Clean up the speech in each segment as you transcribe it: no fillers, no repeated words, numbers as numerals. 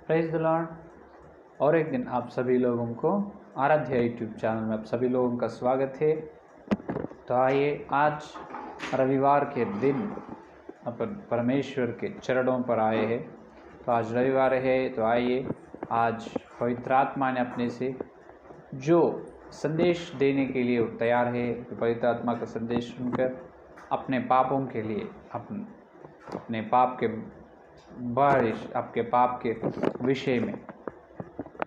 Praise the Lord. और एक दिन आप सभी लोगों को आराध्य यूट्यूब चैनल में आप सभी लोगों का स्वागत है। तो आइए, आज रविवार के दिन अपन परमेश्वर के चरणों पर आए हैं। तो आज रविवार है, तो आइए, आज पवित्र आत्मा ने अपने से जो संदेश देने के लिए तैयार है, तो पवित्र आत्मा का संदेश सुनकर अपने पापों के लिए, अपने पाप के बारिश, आपके पाप के विषय में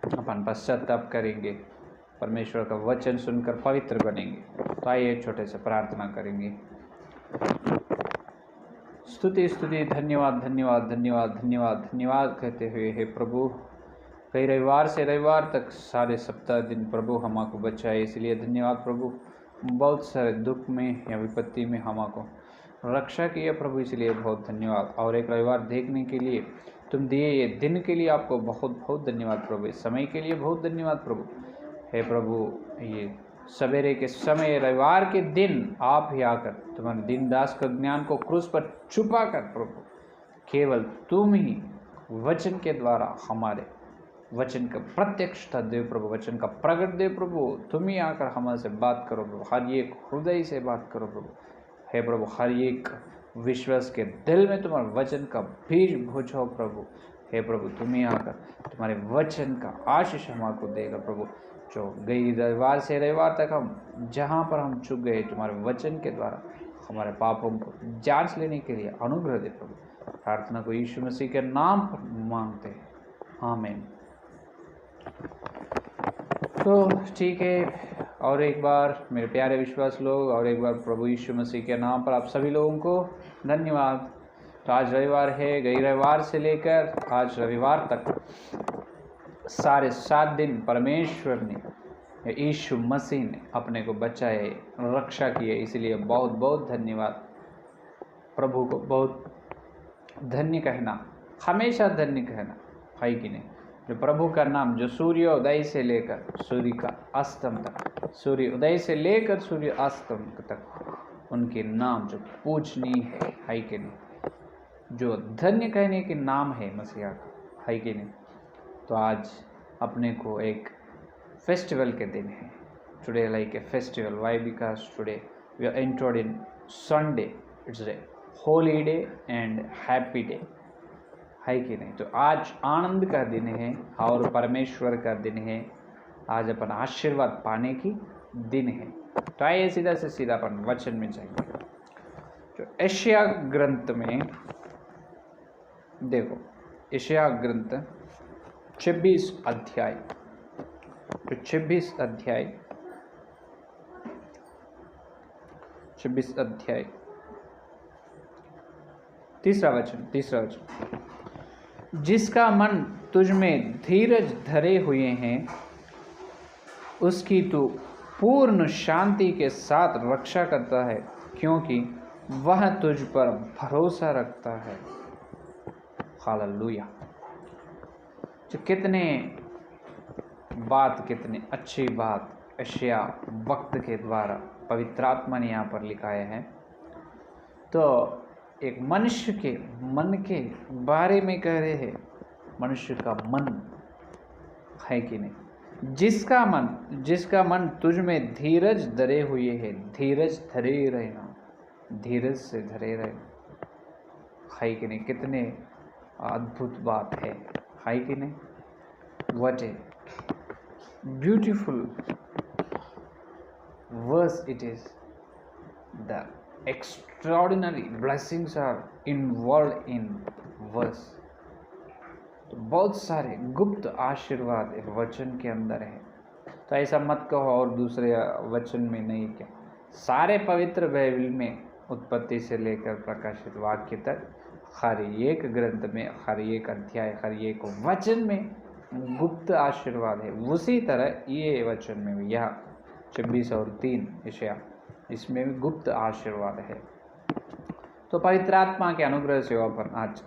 अपन पश्चाताप करेंगे, परमेश्वर का वचन सुनकर पवित्र बनेंगे। तो आइए छोटे से प्रार्थना करेंगे। स्तुति स्तुति, धन्यवाद धन्यवाद धन्यवाद धन्यवाद धन्यवाद कहते हुए, हे प्रभु, कई रविवार से रविवार तक सारे सप्ताह दिन प्रभु हमको बचाए, इसलिए धन्यवाद प्रभु। बहुत सारे दुख में या विपत्ति में हमको रक्षा किया प्रभु, इसलिए बहुत धन्यवाद। और एक रविवार देखने के लिए, तुम दिए ये दिन के लिए आपको बहुत बहुत धन्यवाद प्रभु। इस समय के लिए बहुत धन्यवाद प्रभु। हे प्रभु, ये सवेरे के समय रविवार के दिन आप ही आकर तुम्हारे दिन दास का ज्ञान को क्रूस पर छुपा कर प्रभु, केवल तुम ही वचन के द्वारा हमारे वचन का प्रत्यक्षता दे प्रभु, वचन का प्रकट दे प्रभु। तुम ही आकर हमारे बात करो प्रभु, हर एक हृदय से बात करो प्रभु। हे प्रभु, हर एक विश्वास के दिल में तुम्हारे वचन का बीज बोझो प्रभु। हे प्रभु, तुम ही आकर तुम्हारे वचन का आशीष हमको देगा प्रभु। जो गई रविवार से रविवार तक हम जहाँ पर हम चुक गए, तुम्हारे वचन के द्वारा हमारे पापों को जांच लेने के लिए अनुग्रह दे प्रभु। प्रार्थना को यीशु मसीह के नाम पर मांगते हैं, आमीन। तो ठीक है, और एक बार मेरे प्यारे विश्वास लोग, और एक बार प्रभु यीशु मसीह के नाम पर आप सभी लोगों को धन्यवाद। तो आज रविवार है, गई रविवार से लेकर आज रविवार तक सारे 7 दिन परमेश्वर ने, यीशु मसीह ने अपने को बचाए, रक्षा किए, इसलिए बहुत बहुत धन्यवाद। प्रभु को बहुत धन्य कहना, हमेशा धन्य कहना है कि नहीं। जो प्रभु का नाम, जो सूर्योदय से लेकर सूर्य का अस्तम तक, सूर्योदय से लेकर सूर्य अस्तम तक उनके नाम जो पूजनीय है कि नहीं, जो धन्य कहने के नाम है मसीहा का, है कि नहीं। तो आज अपने को एक फेस्टिवल के दिन है। Today like a festival, why because today we are entered in Sunday, it's a holy day and happy day, है कि नहीं। तो आज आनंद का दिन है और परमेश्वर का दिन है। आज अपन आशीर्वाद पाने की दिन है। तो आइए सीधा से सीधा अपन वचन में जाएंगे। जो यशायाह ग्रंथ में देखो, यशायाह ग्रंथ 26 अध्याय, जो 26 अध्याय तीसरा वचन, जिसका मन तुझ में धीरज धरे हुए हैं, उसकी तू पूर्ण शांति के साथ रक्षा करता है, क्योंकि वह तुझ पर भरोसा रखता है। हालेलुया। जो कितनी अच्छी बात यशायाह वक्त के द्वारा पवित्र आत्मा ने यहाँ पर लिखाया है। तो एक मनुष्य के मन के बारे में कह रहे हैं, मनुष्य का मन, है कि नहीं। जिसका मन तुझ में धीरज धरे हुए है, धीरज धरे रहना, धीरज से धरे रहना, है कि नहीं। कितने अद्भुत बात है कि नहीं। What a beautiful verse it is. द extraordinary blessings are involved in verse। तो बहुत सारे गुप्त आशीर्वाद वचन के अंदर है। तो ऐसा मत कहो और दूसरे वचन में नहीं, क्या सारे पवित्र बाइबल में उत्पत्ति से लेकर प्रकाशित वाक्य तक हर एक ग्रंथ में, हर एक अध्याय, हर एक वचन में गुप्त आशीर्वाद है। उसी तरह ये वचन में भी, यह 26 और 3 यशायाह, इसमें भी गुप्त आशीर्वाद है। तो पवित्र आत्मा के अनुग्रह से अपन आज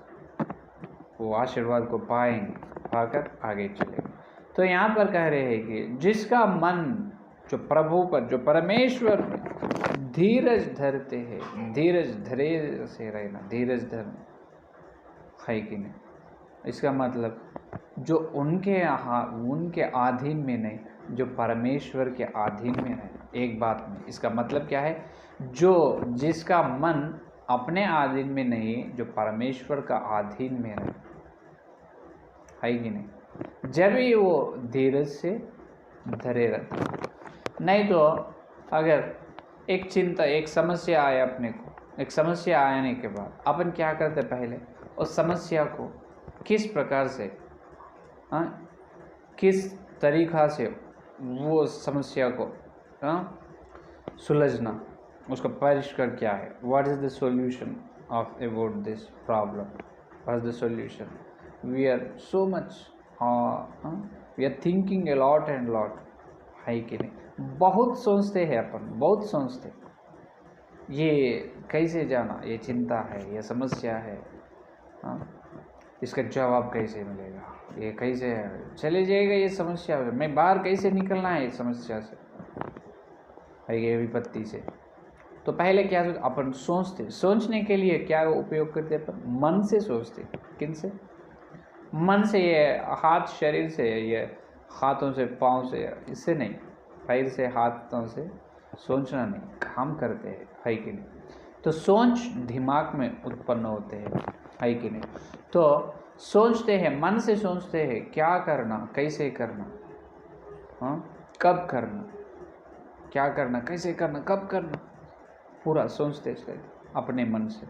वो आशीर्वाद को पाएंगे, पाकर आगे चलेंगे। तो यहाँ पर कह रहे हैं कि जिसका मन जो प्रभु पर, जो परमेश्वर पर धीरज धरते हैं, धीरज धरे से रहना, धीरज धरना, है कि नहीं। इसका मतलब जो उनके अधीन में नहीं, जो परमेश्वर के अधीन में है। एक बात में इसका मतलब क्या है, जिसका मन अपने अधीन में नहीं, जो परमेश्वर का अधीन में है कि नहीं, जब ही वो धीरज से धरे रहते। नहीं तो अगर एक चिंता, एक समस्या आए अपने को, एक समस्या आने के बाद अपन क्या करते, पहले उस समस्या को किस प्रकार से, किस तरीक़ा से वो समस्या को सुलझना, उसका परिष्कार क्या है, what is the solution of about this problem, what is the solution. We are so much, we are thinking a lot and lot, है कि नहीं। बहुत सोचते हैं अपन, बहुत सोचते, ये कैसे जाना, ये चिंता है, ये समस्या है, इसका जवाब कैसे मिलेगा, ये कैसे चले जाएगा, ये समस्या है, मैं बाहर कैसे निकलना है इस समस्या से, है ये विपत्ति से। तो पहले क्या अपन सोचते, सोचने के लिए क्या उपयोग करते अपन, मन से सोचते। किन से? मन से, ये हाथ शरीर से, ये हाथों से, पाँव से, इससे नहीं, पैर से, हाथों से सोचना नहीं, काम करते हैं, है कि नहीं। तो सोच दिमाग में उत्पन्न होते हैं, है कि नहीं। तो सोचते हैं, मन से सोचते हैं, क्या करना, कैसे करना, कब करना, क्या करना, कैसे करना, कब करना, पूरा सोचते थे अपने मन से।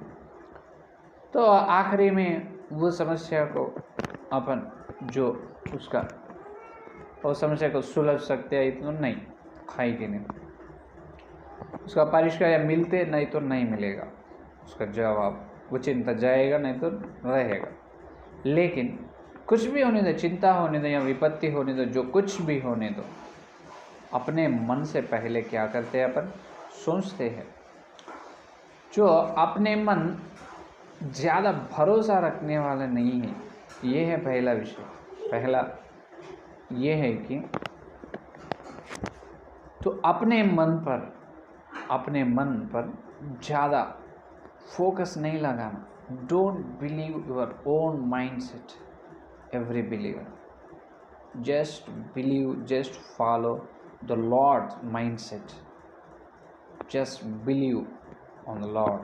तो आखिरी में वो समस्या को अपन जो उसका, वो समस्या को सुलझ सकते हैं, इतना नहीं, है कि नहीं। उसका परिष्कार या मिलते, नहीं तो नहीं मिलेगा उसका जवाब, वो चिंता जाएगा, नहीं तो रहेगा। लेकिन कुछ भी होने दो, चिंता होने दो या विपत्ति होने दो, जो कुछ भी होने दो, अपने मन से पहले क्या करते हैं अपन, सोचते हैं। जो अपने मन ज़्यादा भरोसा रखने वाला नहीं है, ये है पहला विषय। पहला ये है कि तो अपने मन पर ज़्यादा फोकस नहीं लगाना। Don't believe your own mindset, every believer, just believe, just follow the Lord mindset, just believe on the Lord,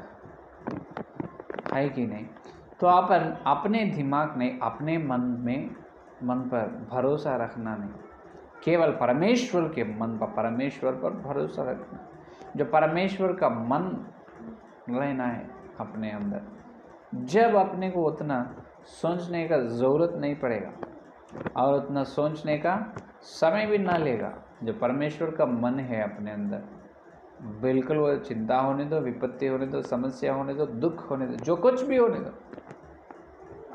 है कि नहीं। तो अपन अपने दिमाग में, अपने मन पर भरोसा रखना नहीं, केवल परमेश्वर के मन पर, परमेश्वर पर भरोसा रखना। जो परमेश्वर का मन रहना है अपने अंदर, जब अपने को उतना सोचने का ज़रूरत नहीं पड़ेगा और उतना सोचने का समय भी ना लेगा। जो परमेश्वर का मन है अपने अंदर, बिल्कुल वो चिंता होने दो, विपत्ति होने दो, समस्या होने दो, दुख होने दो, जो कुछ भी होने दो,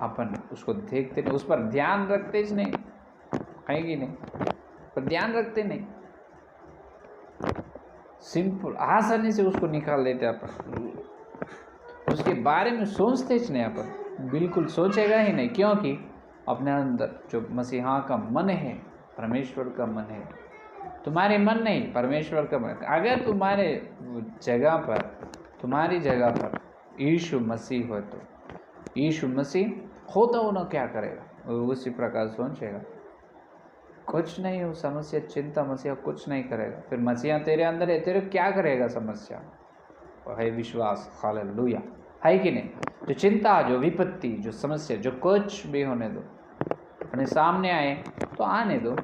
अपन उसको देखते नहीं, उस पर ध्यान रखते ही नहीं, है कि नहीं, पर ध्यान रखते नहीं, सिंपल आसानी से उसको निकाल देते अपन, उसके बारे में सोचते ही नहीं अपन, बिल्कुल सोचेगा ही नहीं, क्योंकि अपने अंदर जो मसीहा का मन है, परमेश्वर का मन है, तुम्हारे मन नहीं, परमेश्वर का मन। अगर तुम्हारे जगह पर, तुम्हारी जगह पर यीशु मसीह हो, तो यीशु मसीह हो तो उन्हें क्या करेगा, वो उसी प्रकार सोचेगा, कुछ नहीं, वो समस्या, चिंता, मसीहा कुछ नहीं करेगा। फिर मसीहा तेरे अंदर है, तेरे क्या करेगा समस्या, है विश्वास, हालेलुया, है कि नहीं। जो चिंता, जो विपत्ति, जो समस्या, जो कुछ भी होने दो, अपने सामने आए तो आने दो,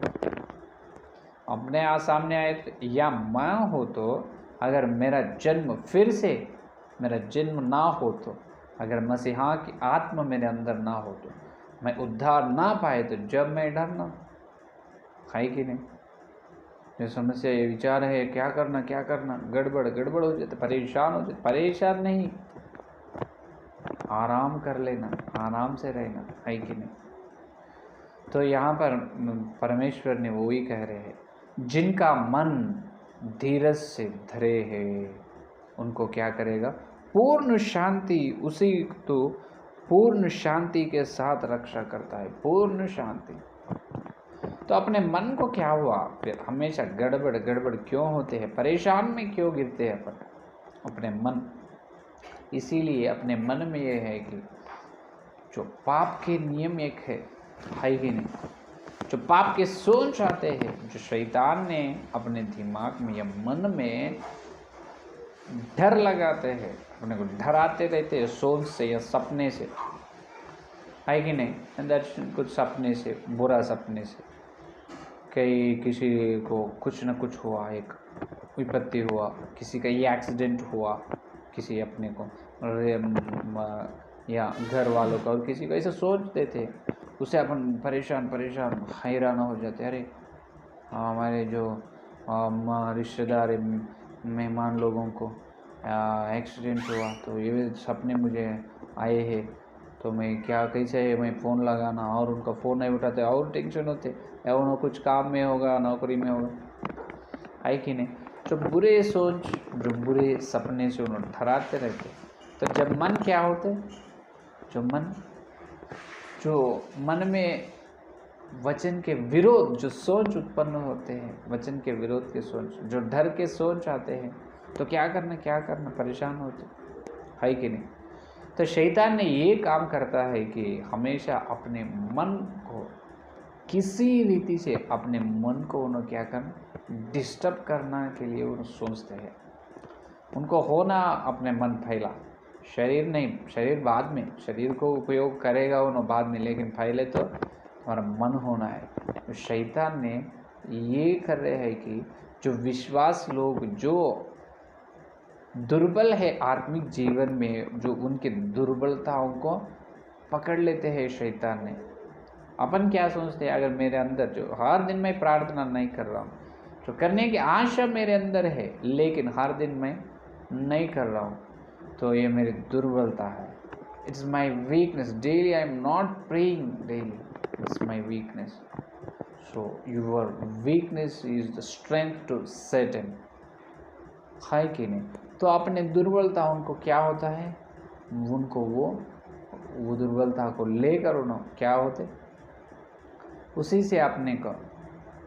अपने सामने आए तो, या मैं हो तो, अगर मेरा जन्म फिर से, मेरा जन्म ना हो तो, अगर मसीहा की आत्मा मेरे अंदर ना हो तो, मैं उद्धार ना पाए तो जब मैं डरना, है कि नहीं। ये समस्या, ये विचार है, क्या करना, गड़बड़ हो जाते, परेशान हो जाते, परेशान नहीं, आराम कर लेना, आराम से रहना, है कि नहीं। तो यहाँ पर परमेश्वर ने वो ही कह रहे हैं, जिनका मन धीरज से धरे है, उनको क्या करेगा, पूर्ण शांति, उसी तो पूर्ण शांति के साथ रक्षा करता है, पूर्ण शांति। तो अपने मन को क्या हुआ, फिर हमेशा गड़बड़ क्यों होते हैं, परेशान में क्यों गिरते हैं अपन, अपने मन। इसीलिए अपने मन में यह है कि जो पाप के नियम एक है, है कि नहीं? जो पाप के सोच आते हैं, जो शैतान ने अपने दिमाग में या मन में डर लगाते हैं, अपने को डराते रहते हैं सोच से या सपने से, है कि नहीं? दर्शन कुछ सपने से, बुरा सपने से, कहीं किसी को कुछ न कुछ हुआ, एक विपत्ति हुआ, किसी का ये एक्सीडेंट हुआ, किसी अपने को या घर वालों का, और किसी को ऐसा सोचते थे, उससे अपन परेशान हैरान हो जाते। अरे हमारे जो रिश्तेदार मेहमान लोगों को एक्सीडेंट हुआ, तो ये सपने मुझे आए हैं, तो मैं क्या कैसे मैं फ़ोन लगाना, और उनका फ़ोन नहीं उठाते और टेंशन होते, या उन्होंने कुछ काम में होगा, नौकरी में होगा, है कि नहीं? जो बुरे सोच, जो बुरे सपने से उन्होंने डराते रहते, तो जब मन क्या होते, जो मन में वचन के विरोध जो सोच उत्पन्न होते हैं, वचन के विरोध के सोच, जो डर के सोच आते हैं, तो क्या करना, परेशान होते, है कि नहीं? तो शैतान ने ये काम करता है कि हमेशा अपने मन को किसी रीति से, अपने मन को उन्हें क्या करना, डिस्टर्ब करना के लिए उन्हें सोचते हैं। उनको होना अपने मन फैला, शरीर नहीं, शरीर बाद में, शरीर को उपयोग करेगा उन्हें बाद में, लेकिन पहले तो हमारा मन होना है। तो शैतान ने ये कर रहे हैं कि जो विश्वास लोग जो दुर्बल है आत्मिक जीवन में, जो उनके दुर्बलताओं को पकड़ लेते हैं शैतान ने। अपन क्या सोचते हैं, अगर मेरे अंदर जो हर दिन मैं प्रार्थना नहीं कर रहा हूँ, जो करने की आशा मेरे अंदर है, लेकिन हर दिन मैं नहीं कर रहा हूँ, तो ये मेरी दुर्बलता है। It's my weakness, daily I am not praying daily, it's my weakness. So your weakness is the strength to Satan, है कि नहीं? तो अपने दुर्बलता उनको क्या होता है, उनको वो दुर्बलता को लेकर उन्होंने क्या होते, उसी से अपने को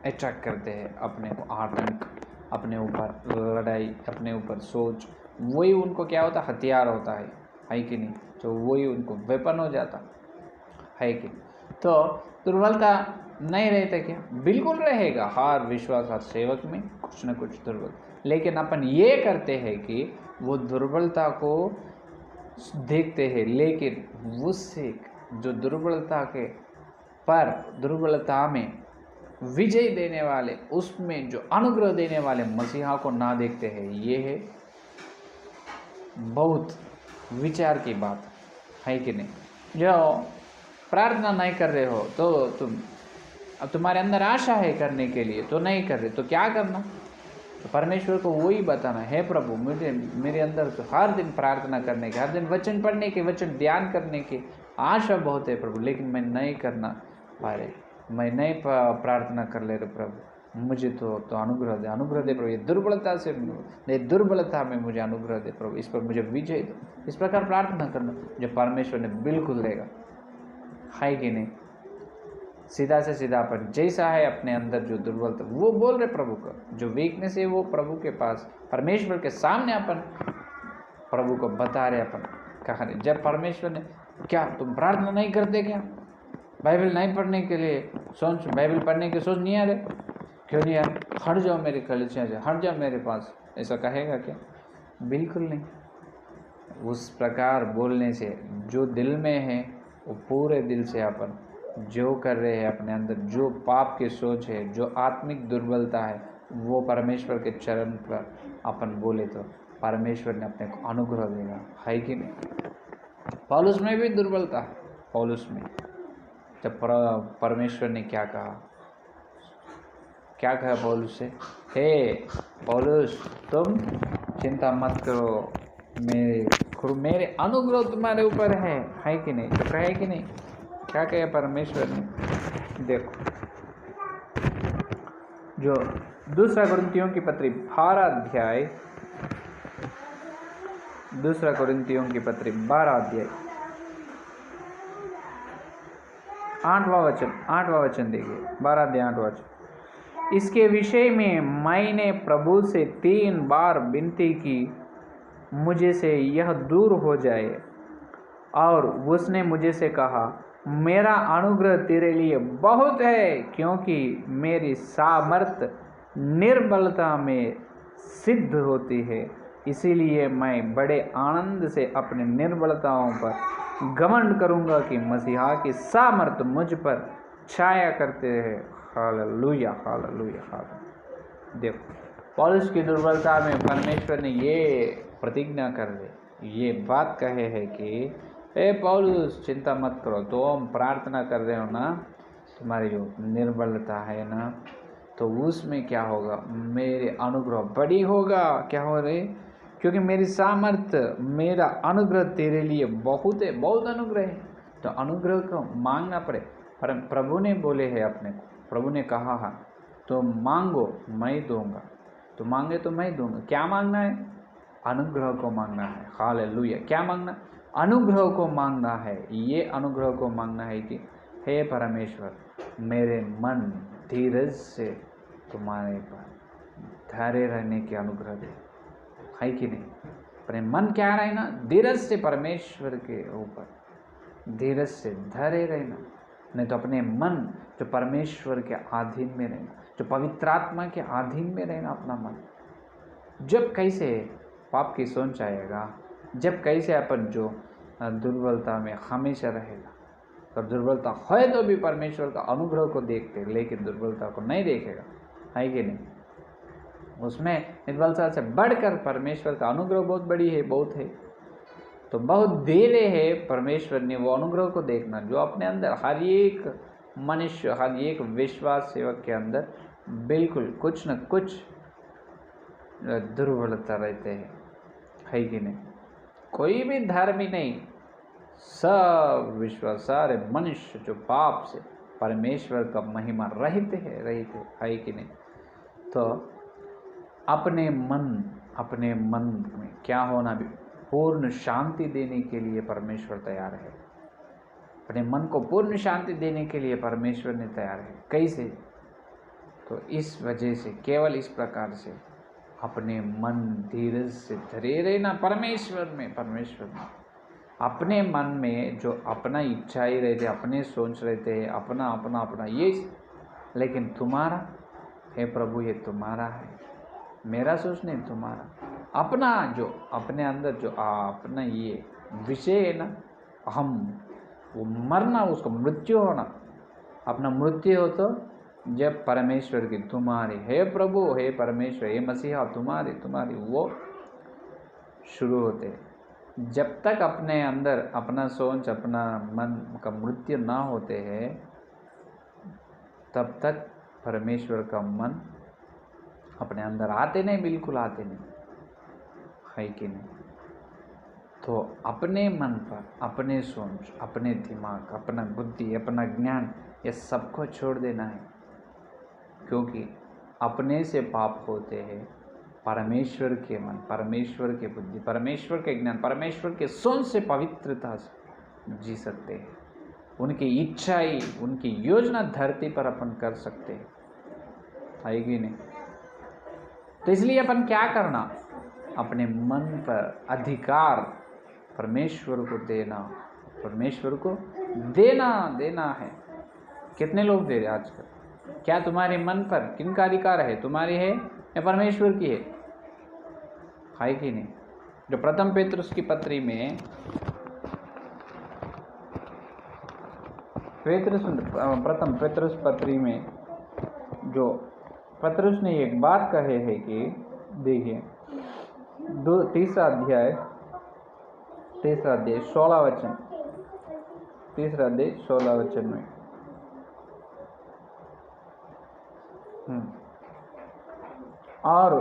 अटैक करते हैं, अपने को आतंक, अपने ऊपर लड़ाई, अपने ऊपर सोच, वही उनको क्या होता, हथियार होता है कि नहीं? तो वही उनको वेपन हो जाता है कि नहीं? तो दुर्बलता नहीं रहता क्या? बिल्कुल रहेगा, हर विश्वास, हर सेवक में कुछ न कुछ दुर्बल, लेकिन अपन ये करते हैं कि वो दुर्बलता को देखते हैं, लेकिन उससे जो दुर्बलता के पर दुर्बलता में विजय देने वाले, उसमें जो अनुग्रह देने वाले मसीहा को ना देखते हैं। ये है बहुत विचार की बात, है कि नहीं? जो प्रार्थना नहीं कर रहे हो, तो अब तुम्हारे अंदर आशा है करने के लिए, तो नहीं कर रहे, तो क्या करना? तो परमेश्वर को वही बताना है, प्रभु मुझे मेरे अंदर तो हर दिन प्रार्थना करने के, हर दिन वचन पढ़ने के, वचन ध्यान करने की आशा बहुत है प्रभु, लेकिन मैं नहीं करना पा रहे, मैं नहीं प्रार्थना कर ले रहे प्रभु, मुझे तो अनुग्रह दे प्रभु, ये दुर्बलता में मुझे अनुग्रह दे प्रभु, इस पर मुझे विजय दो। इस प्रकार प्रार्थना करना, जो परमेश्वर ने बिल्कुल देगा, है कि नहीं? सीधा से सीधा अपन जैसा है अपने अंदर जो दुर्बलता, वो बोल रहे प्रभु का, जो वीकनेस है वो प्रभु के पास, परमेश्वर के सामने अपन प्रभु को बता रहे, अपन कहा रहे। जब परमेश्वर ने, क्या तुम प्रार्थना नहीं करते क्या? बाइबल नहीं पढ़ने के लिए सोच, बाइबल पढ़ने की सोच नहीं आ रहे, क्यों नहीं आ रहे? हट जाओ मेरे कलीसिया से, हट जाओ मेरे पास, ऐसा कहेगा क्या? बिल्कुल नहीं। उस प्रकार बोलने से जो दिल में है वो पूरे दिल से अपन जो कर रहे हैं अपने अंदर, जो पाप की सोच है, जो आत्मिक दुर्बलता है, वो परमेश्वर के चरण पर अपन बोले तो परमेश्वर ने अपने को अनुग्रह देगा, है कि नहीं? पौलुस में भी दुर्बलता है, पौलुस में जब परमेश्वर ने क्या कहा पौलुस से, हे पौलुस तुम चिंता मत करो, मेरे अनुग्रह तुम्हारे ऊपर है कि नहीं? तो कहे कि नहीं? क्या कहे परमेश्वर ने? देखो, जो दूसरा कुरिन्थियों की पत्री 12 अध्याय, दूसरा कुरिन्थियों की पत्री 12 अध्याय 8वां वचन देखिए, 12 अध्याय 8वां वचन। इसके विषय में मैंने प्रभु से 3 बार विनती की, मुझे से यह दूर हो जाए, और उसने मुझे से कहा, मेरा अनुग्रह तेरे लिए बहुत है, क्योंकि मेरी सामर्थ निर्बलता में सिद्ध होती है। इसीलिए मैं बड़े आनंद से अपने निर्बलताओं पर घमंड करूंगा कि मसीहा की सामर्थ मुझ पर छाया करते हैं। Hallelujah, hallelujah, hallelujah. देखो, पौलुस की दुर्बलता में परमेश्वर ने ये प्रतिज्ञा कर दी, ये बात कहे है कि ए पौलुस, चिंता मत करो, तुम प्रार्थना कर रहे हो ना, तुम्हारी जो निर्बलता है ना, तो उसमें क्या होगा, मेरे अनुग्रह बड़ी होगा। क्या हो रहे, क्योंकि मेरी सामर्थ, मेरा अनुग्रह तेरे लिए बहुत है, बहुत अनुग्रह है। तो अनुग्रह को मांगना पड़े। पर प्रभु ने बोले है अपने को, प्रभु ने कहा है तो मांगो मैं दूंगा, तो मांगे तो मैं दूंगा। क्या मांगना है? अनुग्रह को मांगना है। हालेलुया। क्या मांगना? अनुग्रह को मांगना है। ये अनुग्रह को मांगना है कि हे परमेश्वर, मेरे मन धीरज से तुम्हारे पर धैर्य रहने के अनुग्रह दे, है कि नहीं? अपने मन क्या रहना? धीरज से परमेश्वर के ऊपर धीरज से धैर्य रहना, नहीं तो अपने मन जो परमेश्वर के अधीन में रहना, जो पवित्र आत्मा के अधीन में रहना अपना मन। जब कैसे पाप की सोच आएगा, जब कैसे अपन जो दुर्बलता में हमेशा रहेगा, और दुर्बलता है तो भी परमेश्वर का अनुग्रह को देखते, लेकिन दुर्बलता को नहीं देखेगा, है कि नहीं? उसमें निर्बलता से बढ़कर परमेश्वर का अनुग्रह बहुत बड़ी है, बहुत है। तो बहुत देर है परमेश्वर ने वो अनुग्रह को देखना, जो अपने अंदर हर एक मनुष्य, हर एक विश्वास सेवक के अंदर बिल्कुल कुछ न कुछ दुर्बलता रहते हैं, है कि नहीं? कोई भी धर्मी नहीं, सब विश्वास, सारे मनुष्य जो पाप से परमेश्वर का महिमा रहित है कि नहीं? तो अपने मन में क्या होना भी पूर्ण शांति देने के लिए परमेश्वर तैयार है। अपने मन को पूर्ण शांति देने के लिए परमेश्वर ने तैयार है। कैसे? तो इस वजह से, केवल इस प्रकार से अपने मन धीरज से धरे रहना परमेश्वर में। अपने मन में जो अपना इच्छा ही रहते, अपने सोच रहते हैं, अपना ये, लेकिन तुम्हारा हे प्रभु, ये तुम्हारा है, मेरा सोच नहीं, तुम्हारा अपना, जो अपने अंदर जो अपना ये विषय है ना, हम वो मरना, उसको मृत्यु होना, अपना मृत्यु हो तो जब परमेश्वर की, तुम्हारी हे प्रभु, हे परमेश्वर, हे मसीहा, तुम्हारी वो शुरू होते। जब तक अपने अंदर अपना सोच, अपना मन का मृत्यु ना होते हैं, तब तक परमेश्वर का मन अपने अंदर आते नहीं, बिल्कुल आते नहीं, है कि नहीं? तो अपने मन पर, अपने सोच, अपने दिमाग, अपना बुद्धि, अपना ज्ञान, ये सबको छोड़ देना है, क्योंकि अपने से पाप होते हैं। परमेश्वर के मन, परमेश्वर के बुद्धि, परमेश्वर के ज्ञान, परमेश्वर के सोच से पवित्रता से जी सकते हैं। उनकी इच्छाई, उनकी योजना धरती पर अपन कर सकते हैं, है कि नहीं? तो इसलिए अपन क्या करना? अपने मन पर अधिकार परमेश्वर को देना, परमेश्वर को देना है। कितने लोग दे रहे आजकल? क्या तुम्हारे मन पर किनका अधिकार है? तुम्हारी है या परमेश्वर की है कि नहीं? जो प्रथम पेतरुस की पत्री में, प्रथम पेतरुस पत्री में जो पतरुस ने एक बात कहे है कि देखिए, तीसरा अध्याय 16 वचन, तीसरा अध्याय 16 वचन में, और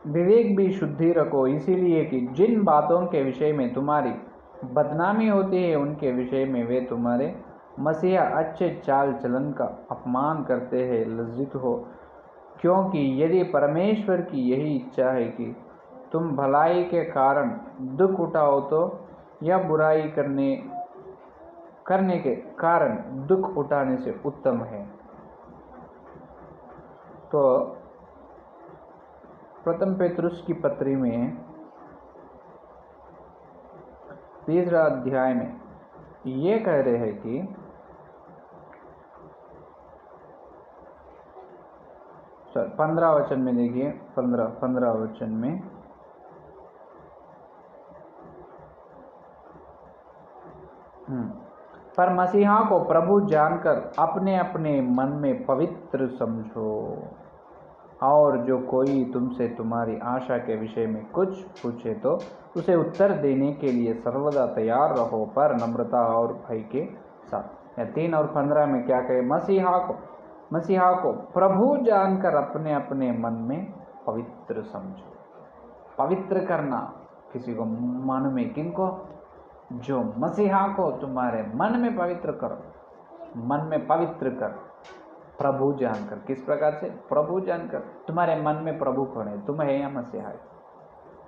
विवेक भी शुद्धि रखो, इसीलिए कि जिन बातों के विषय में तुम्हारी बदनामी होती है, उनके विषय में वे तुम्हारे मसीहा अच्छे चाल चलन का अपमान करते हैं, लज्जित हो। क्योंकि यदि परमेश्वर की यही इच्छा है कि तुम भलाई के कारण दुख उठाओ, तो यह बुराई करने के कारण दुख उठाने से उत्तम है। तो प्रथम पेतरुस की पत्री में तीसरा अध्याय में ये कह रहे हैं कि 15 वचन में देखिए, 15 वचन में पर मसीहा को प्रभु जानकर अपने अपने मन में पवित्र समझो, और जो कोई तुमसे तुम्हारी आशा के विषय में कुछ पूछे तो उसे उत्तर देने के लिए सर्वदा तैयार रहो, पर नम्रता और भय के साथ। 3 और 15 में क्या कहे? मसीहा को प्रभु जानकर अपने अपने मन में पवित्र समझो। पवित्र करना किसी को मन में, किनको? जो मसीहा को तुम्हारे मन में पवित्र करो, मन में पवित्र कर, प्रभु जानकर। किस प्रकार से? प्रभु जानकर। तुम्हारे मन में प्रभु कौन है? तुम है या मसीहा है?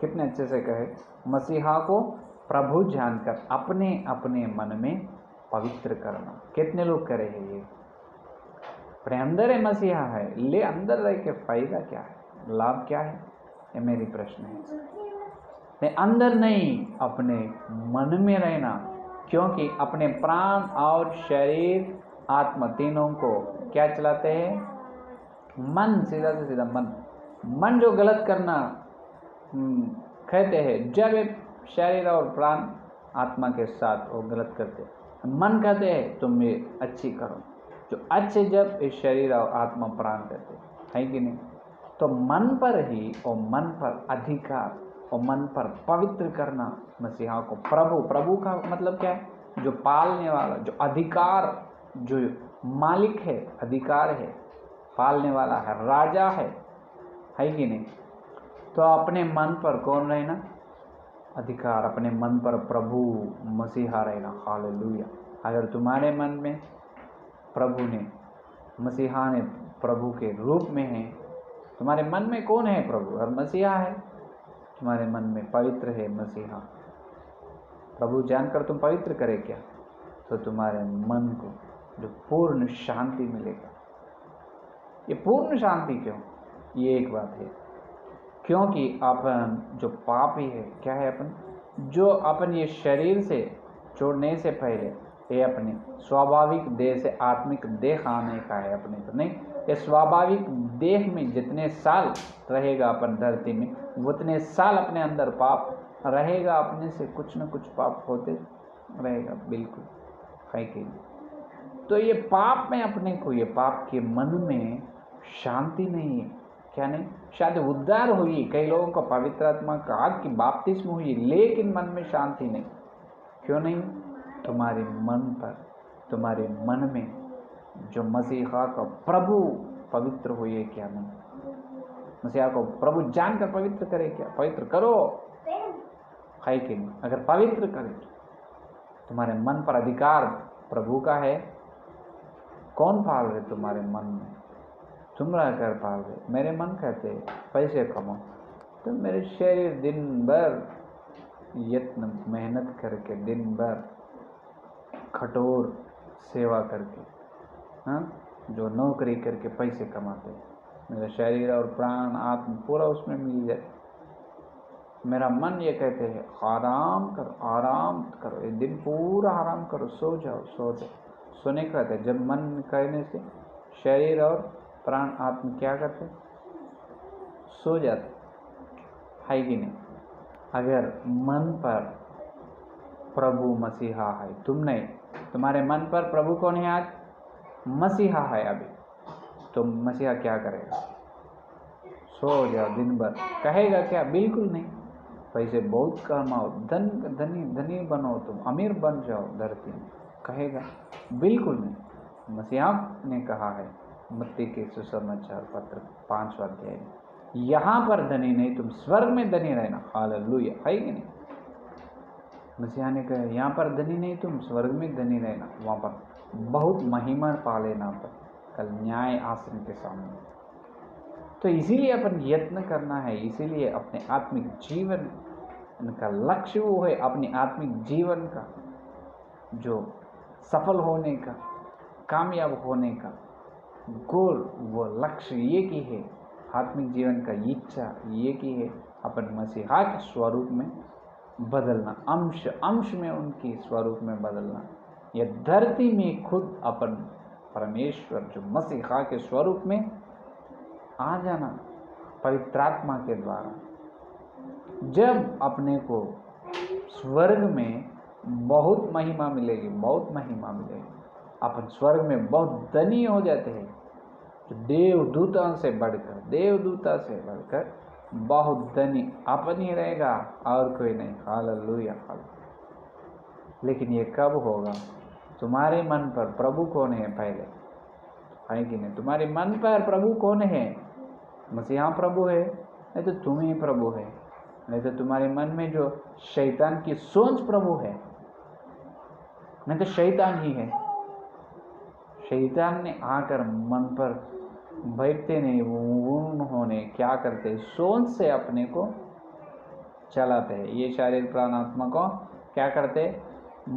कितने अच्छे से कहे, मसीहा को प्रभु जानकर अपने अपने मन में पवित्र करना। कितने लोग करे हैं ये? अपने अंदर है मसीहा है, ले अंदर रह के फायदा क्या है, लाभ क्या है? ये मेरी प्रश्न है। मैं अंदर नहीं, अपने मन में रहना, क्योंकि अपने प्राण और शरीर आत्मा तीनों को क्या चलाते हैं? मन। सीधा से सीधा मन जो गलत करना कहते हैं, जब शरीर और प्राण आत्मा के साथ वो गलत करते, मन कहते हैं तुम ये अच्छी करो, जो अच्छे जब इस शरीर और आत्मा प्राण कहते है कि नहीं? तो मन पर ही और मन पर अधिकार और मन पर पवित्र करना मसीहा को। प्रभु का मतलब क्या है? जो पालने वाला, जो अधिकार, जो मालिक है, अधिकार है, पालने वाला है, राजा है कि नहीं? तो अपने मन पर कौन रहना? अधिकार। अपने मन पर प्रभु मसीहा रहना। हालेलुया। अगर तुम्हारे मन में प्रभु ने, मसीहा ने प्रभु के रूप में है, तुम्हारे मन में कौन है? प्रभु और मसीहा है। तुम्हारे मन में पवित्र है मसीहा, प्रभु जानकर तुम पवित्र करे क्या? तो तुम्हारे मन को जो पूर्ण शांति मिलेगा। ये पूर्ण शांति क्यों? ये एक बात है, क्योंकि अपन जो पापी है, क्या है अपन? जो अपन ये शरीर से छोड़ने से पहले ये अपने स्वाभाविक देह से आत्मिक देह आने का है अपने को, नहीं? ये स्वाभाविक देह में जितने साल रहेगा अपन धरती में, उतने साल अपने अंदर पाप रहेगा, अपने से कुछ न कुछ पाप होते रहेगा। बिल्कुल है कि नहीं? तो ये पाप में अपने को, ये पाप के मन में शांति नहीं है। क्या नहीं? शायद उद्धार हुई, कई लोगों को पवित्र आत्मा का आग की बपतिस्मा हुई, लेकिन मन में शांति नहीं। क्यों नहीं? तुम्हारे मन पर, तुम्हारे मन में जो मसीहा का प्रभु पवित्र हुई क्या नहीं? मसीहा को प्रभु जानकर पवित्र करे क्या? पवित्र करो है कि नहीं? अगर पवित्र करे तो तुम्हारे मन पर अधिकार प्रभु का है। कौन पाल रहे तुम्हारे मन में? तुम रह कर पाल रहे। मेरे मन कहते पैसे कमाओ, तो मेरे शरीर दिन भर यत्न मेहनत करके, दिन भर कठोर सेवा करके, जो नौकरी करके पैसे कमाते, मेरा शरीर और प्राण आत्मा पूरा उसमें मिल जाए। मेरा मन ये कहते हैं आराम करो, आराम करो, ये दिन पूरा आराम करो, सो जाओ, सो जाओ। सोने कहते हैं, जब मन कहने से शरीर और प्राण आत्मा क्या करते? सो जाते है कि नहीं? अगर मन पर प्रभु मसीहा है, तुम नहीं, तुम्हारे मन पर प्रभु कौन है? आज मसीहा है। अभी तो मसीहा क्या करेगा? सो जाओ दिन भर। कहेगा क्या? बिल्कुल नहीं। पैसे बहुत कमाओ, धनी बनो, तुम अमीर बन जाओ धरती में, कहेगा? बिल्कुल नहीं। मसीहा ने कहा है मत्ती के सुसमाचार पत्र 5वां अध्याय में, यहाँ पर धनी नहीं, तुम स्वर्ग में धनी रहना। हालेलुया, है कि नहीं? मसीहा ने कहा यहाँ पर धनी नहीं, तुम स्वर्ग में धनी रहना, वहाँ पर बहुत महिमा पा लेना पर कल न्याय आसन के सामने। तो इसीलिए अपन यत्न करना है, इसीलिए अपने आत्मिक जीवन का लक्ष्य वो है, अपने आत्मिक जीवन का जो सफल होने का, कामयाब होने का गोल, वो लक्ष्य ये की है, आत्मिक जीवन का इच्छा ये की है, अपन मसीहा के स्वरूप में बदलना, अंश अंश में उनकी स्वरूप में बदलना। यह धरती में खुद अपन परमेश्वर जो मसीहा के स्वरूप में आ जाना पवित्रात्मा के द्वारा। जब अपने को स्वर्ग में बहुत महिमा मिलेगी, बहुत महिमा मिलेगी, अपन स्वर्ग में बहुत धनी हो जाते हैं, तो देवदूता से बढ़कर बहुत धनी अपन ही रहेगा और कोई नहीं। हालेलुया। लेकिन ये कब होगा? तुम्हारे मन पर प्रभु कौन है पहले, है कि नहीं? तुम्हारे मन पर प्रभु कौन है? मसीहा प्रभु है, नहीं तो तुम ही प्रभु है, नहीं तो तुम्हारे मन में जो शैतान की सोच प्रभु है, नहीं तो शैतान ही है। शैतान ने आकर मन पर बैठते नहीं, उन्होंने क्या करते? सोच से अपने को चलाते हैं। ये शारीरिक प्राण आत्मा को क्या करते?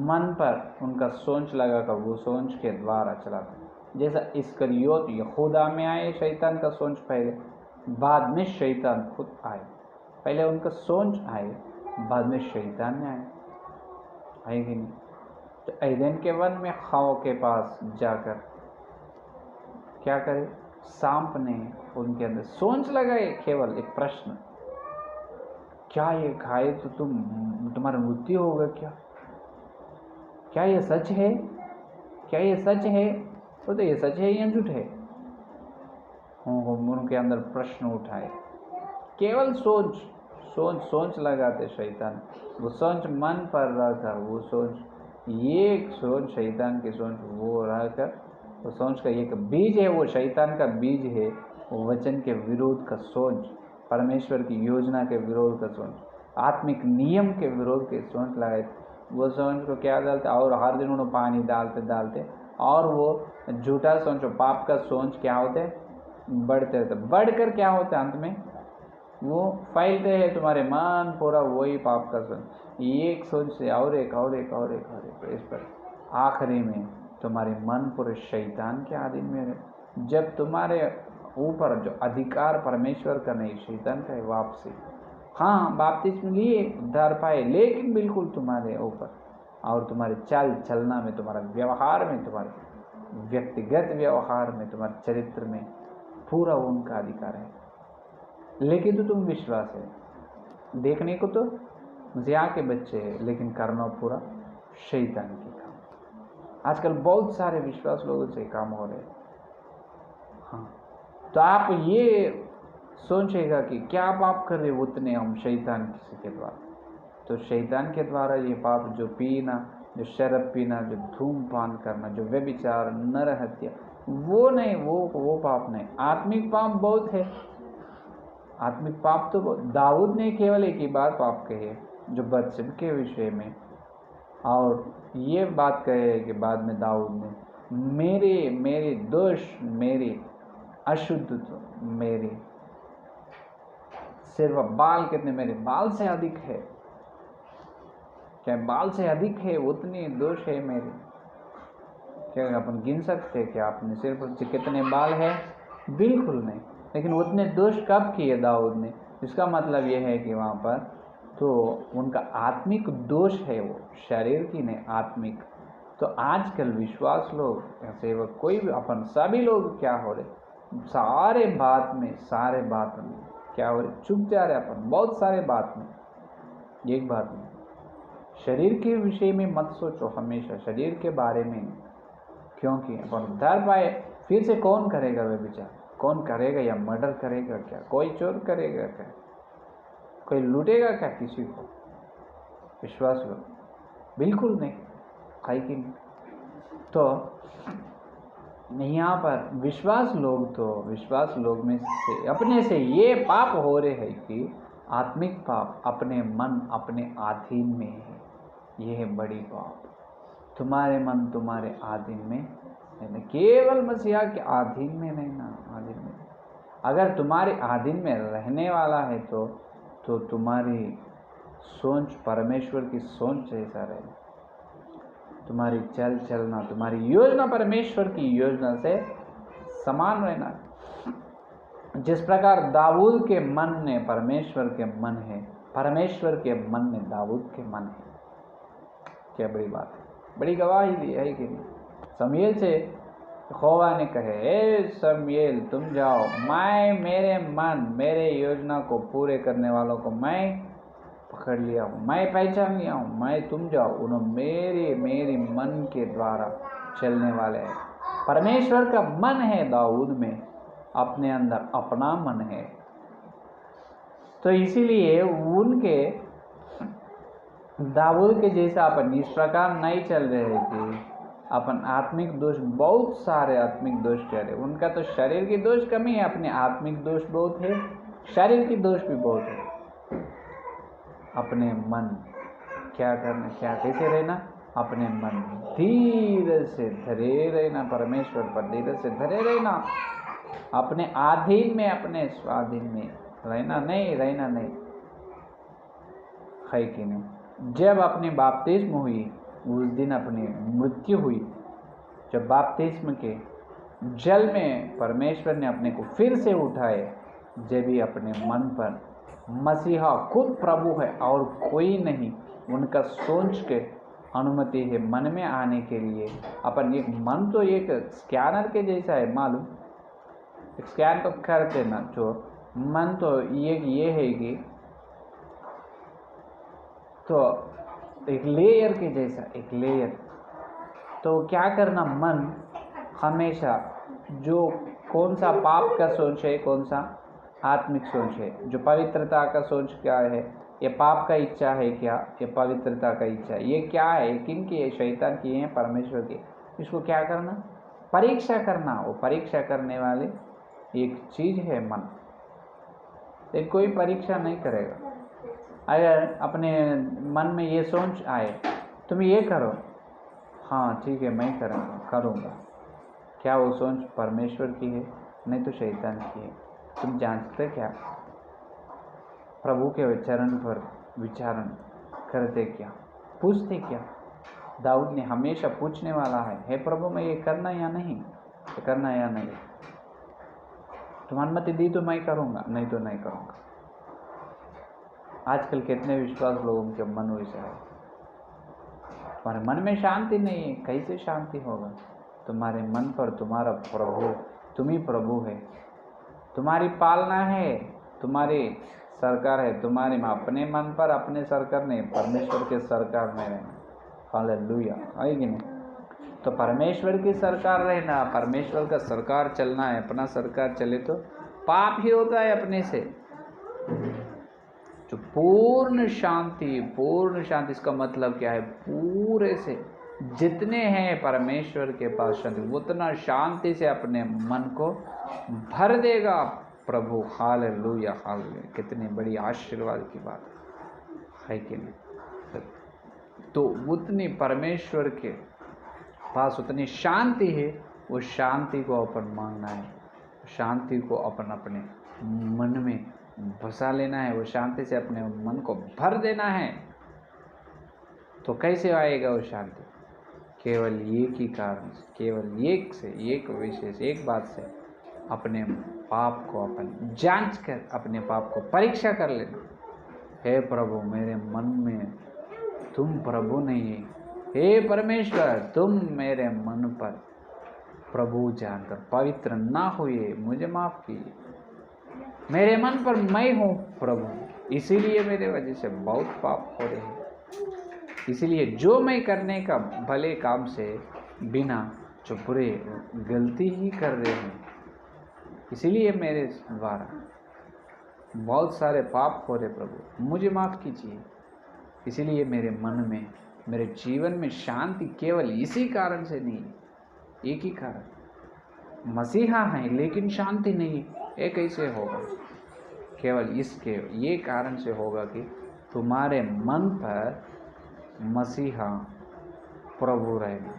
मन पर उनका सोच लगाकर वो सोच के द्वारा चलाते। जैसा इस्करियोत यहूदा में आए शैतान का सोच पहले, बाद में शैतान खुद आए। पहले उनका सोच आए, बाद में शैतान ने आए, है कि नहीं? तो एदेन के वन में हवा के पास जाकर क्या करे? सांप ने उनके अंदर सोच लगाए, केवल एक प्रश्न, क्या ये खाए तो तुम्हारा मृत्यु होगा क्या? क्या ये सच है? क्या ये सच है? तो ये सच है या झूठ है? उनके अंदर प्रश्न उठाए, केवल सोच लगाते शैतान। वो सोच मन पर रहकर, वो सोच ये सोच शैतान की सोच वो रहकर, वो सोच का एक बीज है, वो शैतान का बीज है, वो वचन के विरोध का सोच, परमेश्वर की योजना के विरोध का सोच, आत्मिक नियम के विरोध के सोच लगाए। वो सोच को क्या डालते? और हर दिन उन्होंने पानी डालते और वो झूठा सोच, पाप का सोच क्या होते? बढ़ते रहते। बढ़कर क्या होता है? अंत में वो फैलते हैं तुम्हारे मन पूरा वही पाप का सोच, एक सोच से और एक इस पर आखिरी में तुम्हारे मन पूरे शैतान के अधीन में है। जब तुम्हारे ऊपर जो अधिकार परमेश्वर का नहीं, शैतान का है, वापसी, हाँ बपतिस्मा लिए, उद्धार पाए, लेकिन बिल्कुल तुम्हारे ऊपर और तुम्हारे चाल चलना में, तुम्हारा व्यवहार में, तुम्हारे व्यक्तिगत व्यवहार में, तुम्हारे चरित्र में पूरा उनका अधिकार है। लेकिन तो तुम विश्वास है, देखने को तो मसीहा के बच्चे हैं, लेकिन करना पूरा शैतान के काम। आजकल बहुत सारे विश्वास लोगों से काम हो रहे हैं। हाँ, तो आप ये सोचेगा कि क्या पाप कर रहे उतने हम शैतान के द्वारा। तो शैतान के द्वारा ये पाप, जो पीना, जो शराब पीना, जो धूमपान करना, जो व्यभिचार, नर हत्या, वो नहीं, वो पाप नहीं। आत्मिक पाप बहुत है। आत्मिक पाप तो दाऊद ने केवल एक ही बार पाप कहे, जो बदशेब के विषय में, और ये बात कहे कि बाद में दाऊद ने मेरे दोष, मेरी अशुद्ध, मेरे सिर्फ बाल कितने, मेरे बाल से अधिक है, क्या बाल से अधिक है उतने दोष है मेरे। क्या अपन गिन सकते हैं क्या आपने सिर्फ कितने बाल है? बिल्कुल नहीं। लेकिन उतने दोष कब किए दाऊद ने? इसका मतलब यह है कि वहाँ पर तो उनका आत्मिक दोष है, वो शरीर की नहीं, आत्मिक। तो आजकल विश्वास लोग, सेवक, कोई भी, अपन सभी लोग क्या हो रहे? सारे बात में क्या हो रहे? चुप जा रहे अपन, बहुत सारे बात में, एक बात में। शरीर के विषय में मत सोचो, हमेशा शरीर के बारे में, क्योंकि अपन उद्धार पाए, फिर से कौन करेगा वे विचार? कौन करेगा? या मर्डर करेगा क्या? कोई चोर करेगा क्या? कोई लूटेगा क्या किसी को? विश्वास लो, बिल्कुल नहीं, है कि नहीं? तो यहाँ पर विश्वास लोग में से अपने से ये पाप हो रहे हैं कि आत्मिक पाप अपने मन, अपने अधीन में है। ये है बड़ी पाप। तुम्हारे मन तुम्हारे अधीन में है, केवल मसीहा के अधीन में नहीं ना, अधीन में। अगर तुम्हारे अधीन में रहने वाला है तो तुम्हारी सोच परमेश्वर की सोच जैसा रहे, तुम्हारी चलना, तुम्हारी योजना परमेश्वर की योजना से समान रहना। जिस प्रकार दाऊद के मन ने परमेश्वर के मन है, परमेश्वर के मन में दाऊद के मन है। क्या बड़ी बात है, बड़ी गवाही दी है कि नहीं? शमूएल से यहोवा ने कहे, हे शमूएल तुम जाओ, मैं मेरे मन मेरे योजना को पूरे करने वालों को मैं पकड़ लिया हूँ, मैं पहचान लिया हूँ, मैं तुम जाओ, उन्होंने मेरी मन के द्वारा चलने वाले हैं। परमेश्वर का मन है दाऊद में, अपने अंदर अपना मन है। तो इसीलिए उनके दाऊद के जैसा अपन इस प्रकार नहीं चल रहे कि अपन आत्मिक दोष, बहुत सारे आत्मिक दोष चले। उनका तो शरीर की दोष कम ही है, अपने आत्मिक दोष बहुत है, शरीर की दोष भी बहुत है। अपने मन क्या करना, क्या कैसे रहना, अपने मन धीरे से धरे रहना, परमेश्वर पर धीरे से धरे रहना, अपने अधीन में, अपने स्वाधीन में रहना नहीं है कि नहीं। जब अपनी बपतिस्म हुई उस दिन अपनी मृत्यु हुई, जब बपतिस्म के जल में परमेश्वर ने अपने को फिर से उठाए, जब भी अपने मन पर मसीहा खुद प्रभु है और कोई नहीं, उनका सोच के अनुमति है मन में आने के लिए। अपन एक मन तो एक स्कैनर के जैसा है, मालूम, स्कैन तो करते ना, जो मन तो ये है कि तो एक लेयर के जैसा, एक लेयर। तो क्या करना, मन हमेशा जो कौन सा पाप का सोच है, कौन सा आत्मिक सोच है, जो पवित्रता का सोच क्या है, ये पाप का इच्छा है क्या, ये पवित्रता का इच्छा, ये क्या है, किन की है, शैतान की है, परमेश्वर की। इसको क्या करना, परीक्षा करना। वो परीक्षा करने वाले एक चीज है मन। एक कोई परीक्षा नहीं करेगा। अगर अपने मन में ये सोच आए, तुम ये करो, हाँ ठीक है मैं करूँगा, क्या वो सोच परमेश्वर की है, नहीं तो शैतान की है। तुम जांचते क्या, प्रभु के चरण पर विचारण करते क्या, पूछते क्या। दाऊद ने हमेशा पूछने वाला है, हे प्रभु मैं ये करना या नहीं, ये करना या नहीं, तुम अनुमति दी तो मैं करूँगा, नहीं तो नहीं करूँगा। आजकल कितने विश्वास लोगों के मन वैसा है, तुम्हारे मन में शांति नहीं है, कैसे शांति होगा। तुम्हारे मन पर तुम्हारा प्रभु, तुम ही प्रभु है, तुम्हारी पालना है, तुम्हारी सरकार है, तुम्हारी अपने मन पर अपने सरकार नहीं, परमेश्वर के सरकार में रहना। हालेलुया, है कि नहीं। तो परमेश्वर की सरकार रहना, परमेश्वर का सरकार चलना है। अपना सरकार चले तो पाप ही होता है अपने से। जो पूर्ण शांति, इसका मतलब क्या है, पूरे से जितने हैं परमेश्वर के पास शांति, उतना शांति से अपने मन को भर देगा प्रभु। हालेलुया, हालेलुया, कितनी बड़ी आशीर्वाद की बात है कि नहीं। तो उतनी परमेश्वर के पास उतनी शांति है, वो शांति को अपन मांगना है, शांति को अपन अपने मन में बसा लेना है, वो शांति से अपने मन को भर देना है। तो कैसे आएगा वो शांति, केवल एक ही कारण से, केवल एक विषय से, एक बात से, अपने पाप को अपन जांच कर, अपने पाप को परीक्षा कर लेना। हे प्रभु मेरे मन में तुम प्रभु नहीं है, हे परमेश्वर तुम मेरे मन पर प्रभु जानकर पवित्र ना हुए, मुझे माफ कीजिए। मेरे मन पर मैं हूँ प्रभु, इसीलिए मेरे वजह से बहुत पाप हो रहे हैं। इसीलिए जो मैं करने का भले काम से बिना जो बुरे गलती ही कर रहे हैं, इसीलिए मेरे द्वारा बहुत सारे पाप हो रहे प्रभु, मुझे माफ़ कीजिए। इसीलिए मेरे मन में, मेरे जीवन में शांति केवल इसी कारण से नहीं, एक ही कारण, मसीहा है लेकिन शांति नहीं, ये कैसे होगा। केवल इसके ये कारण से होगा कि तुम्हारे मन पर मसीहा प्रभु रहेगा,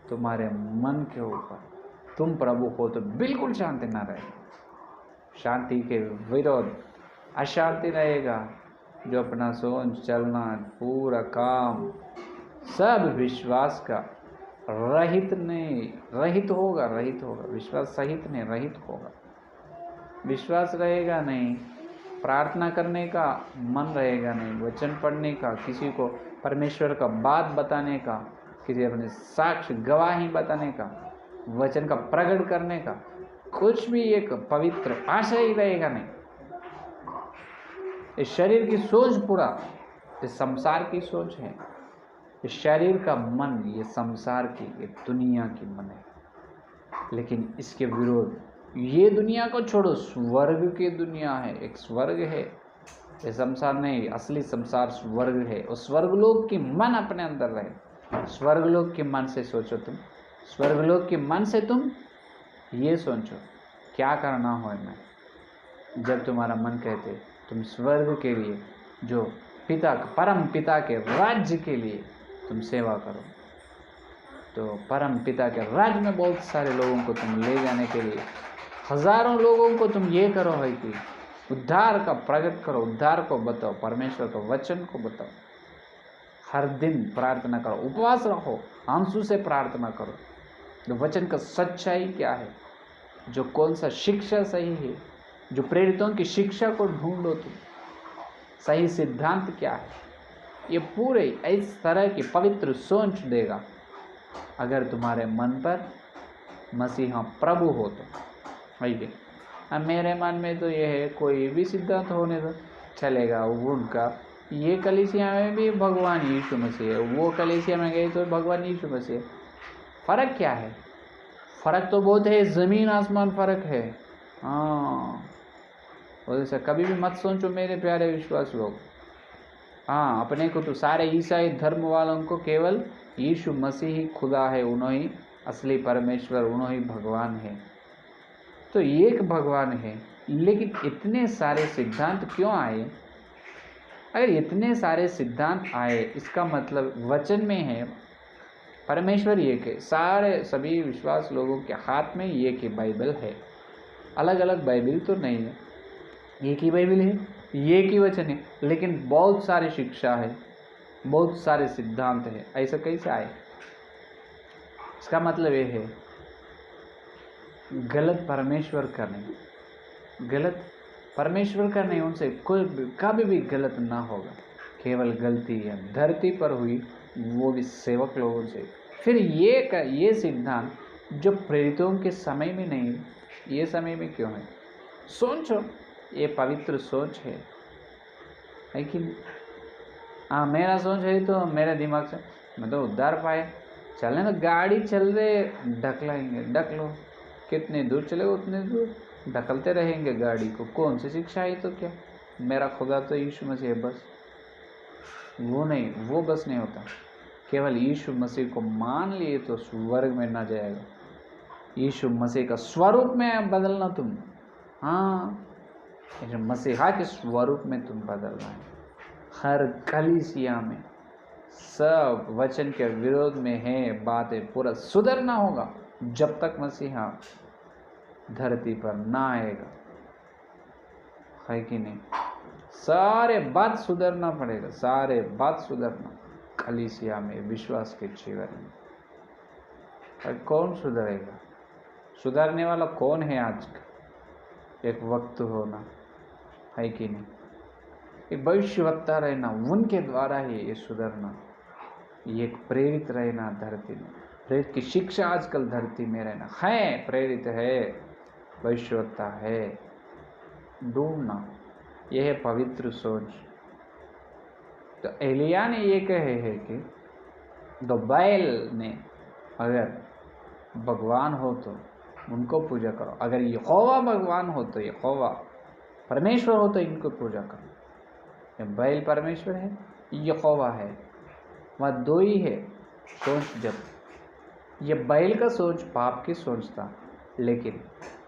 तुम्हारे मन के ऊपर तुम प्रभु हो तो बिल्कुल शांति ना रहेगी। शांति के विरोध अशांति रहेगा। जो अपना सोच चलना, पूरा काम सब विश्वास का रहित होगा, विश्वास सहित नहीं, रहित होगा। विश्वास रहेगा नहीं, प्रार्थना करने का मन रहेगा नहीं, वचन पढ़ने का, किसी को परमेश्वर का बात बताने का, किसी अपने साक्ष्य गवाही बताने का वचन का प्रकट करने का कुछ भी एक पवित्र आशय ही रहेगा नहीं। इस शरीर की सोच पूरा इस संसार की सोच है, इस शरीर का मन ये संसार की, ये दुनिया की मन है। लेकिन इसके विरोध ये दुनिया को छोड़ो, स्वर्ग की दुनिया है, एक स्वर्ग है, ये संसार नहीं, असली संसार स्वर्ग है। और स्वर्गलोक की मन अपने अंदर रहे। स्वर्गलोक के मन से सोचो तुम, स्वर्गलोक के मन से तुम ये सोचो क्या करना हो मैं। जब तुम्हारा मन कहते तुम स्वर्ग के लिए, जो पिता परम पिता के राज्य के लिए तुम सेवा करो, तो परम पिता के राज्य में बहुत सारे लोगों को तुम ले जाने के लिए, हजारों लोगों को तुम ये करो है कि उद्धार का प्रकट करो, उद्धार को बताओ, परमेश्वर के वचन को बताओ। हर दिन प्रार्थना करो, उपवास रहो, आंसू से प्रार्थना करो। जो वचन का सच्चाई क्या है, जो कौन सा शिक्षा सही है, जो प्रेरितों की शिक्षा को ढूंढो तुम, सही सिद्धांत क्या है, ये पूरे इस तरह की पवित्र सोच देगा अगर तुम्हारे मन पर मसीहा प्रभु हो तो। ठीक है, मेरे मन में तो ये है कोई भी सिद्धांत होने दो चलेगा, उनका ये कलीसिया में भी भगवान यीशु मसीह है, वो कलीसिया में गए तो भगवान यीशु मसीह है। फ़र्क क्या है? फ़र्क तो बहुत है, ज़मीन आसमान फ़र्क है। हाँ, वैसे कभी भी मत सोचो मेरे प्यारे विश्वास लोग। हाँ, अपने को तो सारे ईसाई धर्म वालों को केवल यीशु मसीह ही खुदा है, उन्होंने ही असली परमेश्वर, उन्होंने ही भगवान है। तो एक भगवान है, लेकिन इतने सारे सिद्धांत क्यों आए? अगर इतने सारे सिद्धांत आए, इसका मतलब वचन में है परमेश्वर एक है। सारे सभी विश्वास लोगों के हाथ में एक ही बाइबल है, अलग अलग बाइबल तो नहीं है, एक ही बाइबल है, एक ही वचन है, लेकिन बहुत सारी शिक्षा है, बहुत सारे सिद्धांत है। ऐसा कैसे आए? इसका मतलब ये है गलत परमेश्वर का नहीं, गलत परमेश्वर का नहीं, उनसे कोई कभी भी गलत ना होगा। केवल गलती है धरती पर हुई, वो भी सेवक लोगों से। फिर ये सिद्धांत जो प्रेरितों के समय में नहीं, ये समय में क्यों है? सोचो, ये पवित्र सोच है कि हाँ, मेरा सोच है तो मेरे दिमाग से मैं तो उद्धार पाए, चलने तो गाड़ी चल रहे, ढकलाएंगे, ढक लो, कितने दूर चले उतने दूर ढकलते रहेंगे गाड़ी को। कौन सी शिक्षा है? तो क्या मेरा खुदा तो यीशु मसीह है बस। वो नहीं, वो बस नहीं होता। केवल यीशु मसीह को मान लिए तो स्वर्ग में ना जाएगा। यीशु मसीह का स्वरूप में बदलना तुम, हाँ, मसीहा के स्वरूप में तुम बदलना है। हर कलीसिया में सब वचन के विरोध में है बातें, पूरा सुधरना होगा जब तक मसीहा धरती पर ना आएगा, है कि नहीं? सारे बात सुधरना पड़ेगा, सारे बात सुधरना कलीसिया में, विश्वास के जीवन में। और कौन सुधरेगा? सुधरने वाला कौन है आज का? एक वक्त होना, है कि नहीं? एक भविष्यवक्ता रहना, उनके द्वारा ही ये सुधरना। एक प्रेरित रहना धरती में, प्रेरित की शिक्षा आजकल धरती में रहना है, प्रेरित है, भविष्यवक्ता है, ढूंढना, यह है पवित्र सोच। तो एलिया ने ये कहे है कि तो बैल ने अगर भगवान हो तो उनको पूजा करो, अगर यहोवा भगवान हो तो यहोवा परमेश्वर हो तो इनको पूजा करो। ये बैल परमेश्वर है, यहोवा है, वहाँ दो ही है सोच। जब ये बैल का सोच पाप की सोच था, लेकिन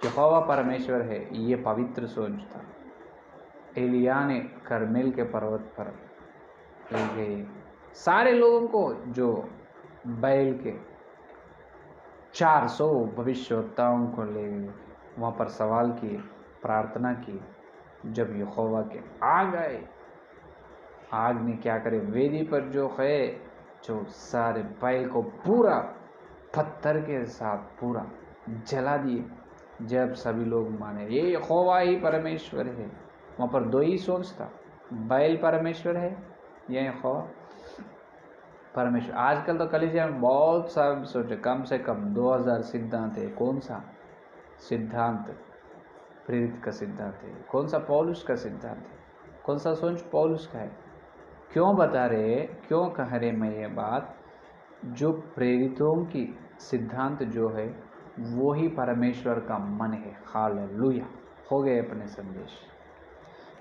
यहोवा परमेश्वर है, ये पवित्र सोच था। एलिया ने करमेल के पर्वत पर ले गए सारे लोगों को, जो बैल के 400 भविष्यवक्ताओं को ले गए, वहाँ पर सवाल किए, प्रार्थना की। जब यहोवा के आ गए, आग ने क्या करे, वेदी पर जो है, जो सारे बैल को पूरा पत्थर के साथ पूरा जला दिए। जब सभी लोग माने ये यहोवा ही परमेश्वर है, वहाँ पर दो ही सोच था, बैल परमेश्वर है या यहोवा। परमेश्वर। आजकल तो कलीसिया में बहुत सारे सोचे, कम से कम 2000 सिद्धांत है। कौन सा सिद्धांत प्रेरित का सिद्धांत है? कौन सा पौलुस का सिद्धांत है? कौन सा सोच पौलुस का है? क्यों बता रहे, क्यों कह रहे मैं ये बात? जो प्रेरितों की सिद्धांत जो है वो ही परमेश्वर का मन है। हालेलुया। हो गए अपने संदेश।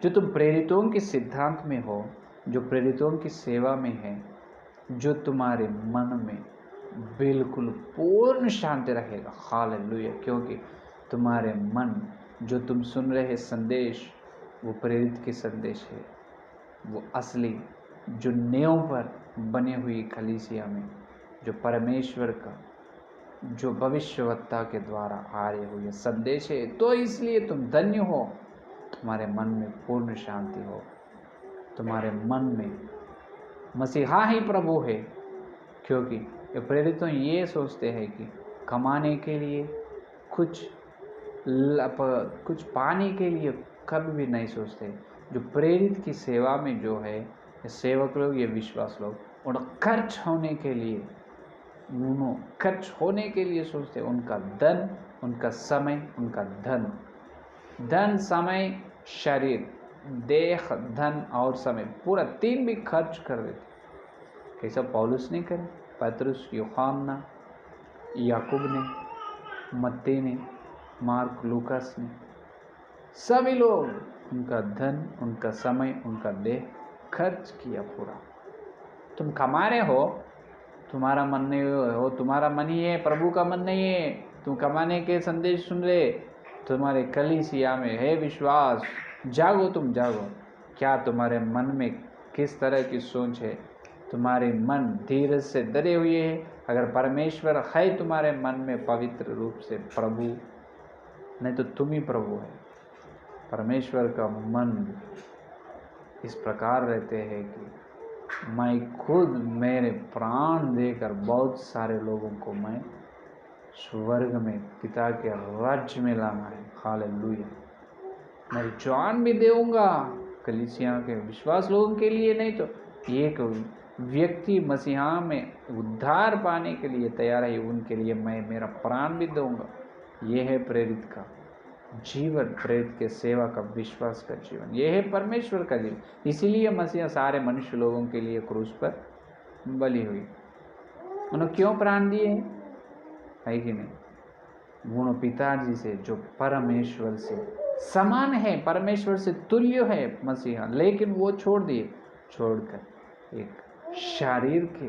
जो तुम प्रेरितों के सिद्धांत में हो, जो प्रेरितों की सेवा में है, जो तुम्हारे मन में बिल्कुल पूर्ण शांति रहेगा। हालेलुया। क्योंकि तुम्हारे मन, जो तुम सुन रहे संदेश, वो प्रेरित के संदेश है। वो असली जो नींव पर बनी हुई कलीसिया में जो परमेश्वर का जो भविष्यवक्ता के द्वारा आ रहे हुए संदेश है। तो इसलिए तुम धन्य हो, तुम्हारे मन में पूर्ण शांति हो, तुम्हारे मन में मसीहा ही प्रभु है। क्योंकि ये प्रेरित तो ये सोचते हैं कि कमाने के लिए, कुछ पाने के लिए कभी भी नहीं सोचते। जो प्रेरित की सेवा में जो है, ये सेवक लोग, ये विश्वास लोग, उन खर्च होने के लिए सोचते। उनका धन, उनका समय, उनका धन, समय, शरीर, देह, धन और समय, पूरा 3 भी खर्च कर देते। कैसा पौलुस ने करे, पतरस, यूहन्ना, याकूब ने, मत्ती ने, मार्क, लूकास ने, सभी लोग उनका धन, उनका समय, उनका देह खर्च किया पूरा। तुम कमा रहे हो, तुम्हारा मन नहीं हो, तुम्हारा मन ही है, प्रभु का मन नहीं है। तुम कमाने के संदेश सुन रहे, तुम्हारे कलीसिया में है विश्वास। जागो, तुम जागो। क्या तुम्हारे मन में किस तरह की सोच है? तुम्हारे मन धीरज से डरे हुए है? अगर परमेश्वर है तुम्हारे मन में पवित्र रूप से प्रभु, नहीं तो तुम ही प्रभु है। परमेश्वर का मन इस प्रकार रहते हैं कि मैं खुद मेरे प्राण देकर बहुत सारे लोगों को मैं स्वर्ग में पिता के राज्य में लाना है। हालेलुया। मैं जान भी दूंगा कलीसिया के विश्वास लोगों के लिए, नहीं तो एक व्यक्ति मसीहा में उद्धार पाने के लिए तैयार है, उनके लिए मैं मेरा प्राण भी दूंगा। यह है प्रेरित का जीवन, प्रेरित के सेवा का, विश्वास का जीवन। यह है परमेश्वर का जीवन। इसीलिए मसीहा सारे मनुष्य लोगों के लिए क्रूस पर बलि हुई। उन्होंने क्यों प्राण दिए है कि नहीं? वो पिताजी से जो परमेश्वर से समान है, परमेश्वर से तुल्य है मसीहा, लेकिन वो छोड़कर एक शरीर के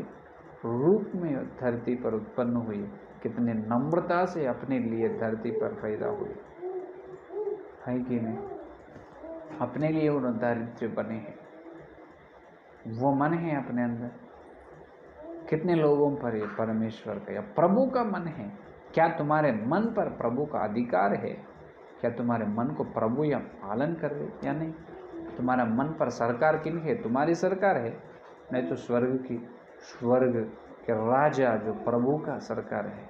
रूप में धरती पर उत्पन्न हुई। कितने नम्रता से अपने लिए धरती पर पैदा हुए है कि नहीं? अपने लिए उन्होंने दारिद्र्य बने हैं। वो मन है अपने अंदर। कितने लोगों पर ये परमेश्वर का या प्रभु का मन है? क्या तुम्हारे मन पर प्रभु का अधिकार है? क्या तुम्हारे मन को प्रभु या पालन कर रहे या नहीं? तुम्हारा मन पर सरकार किन है? तुम्हारी सरकार है, नहीं तो स्वर्ग के राजा जो प्रभु का सरकार है।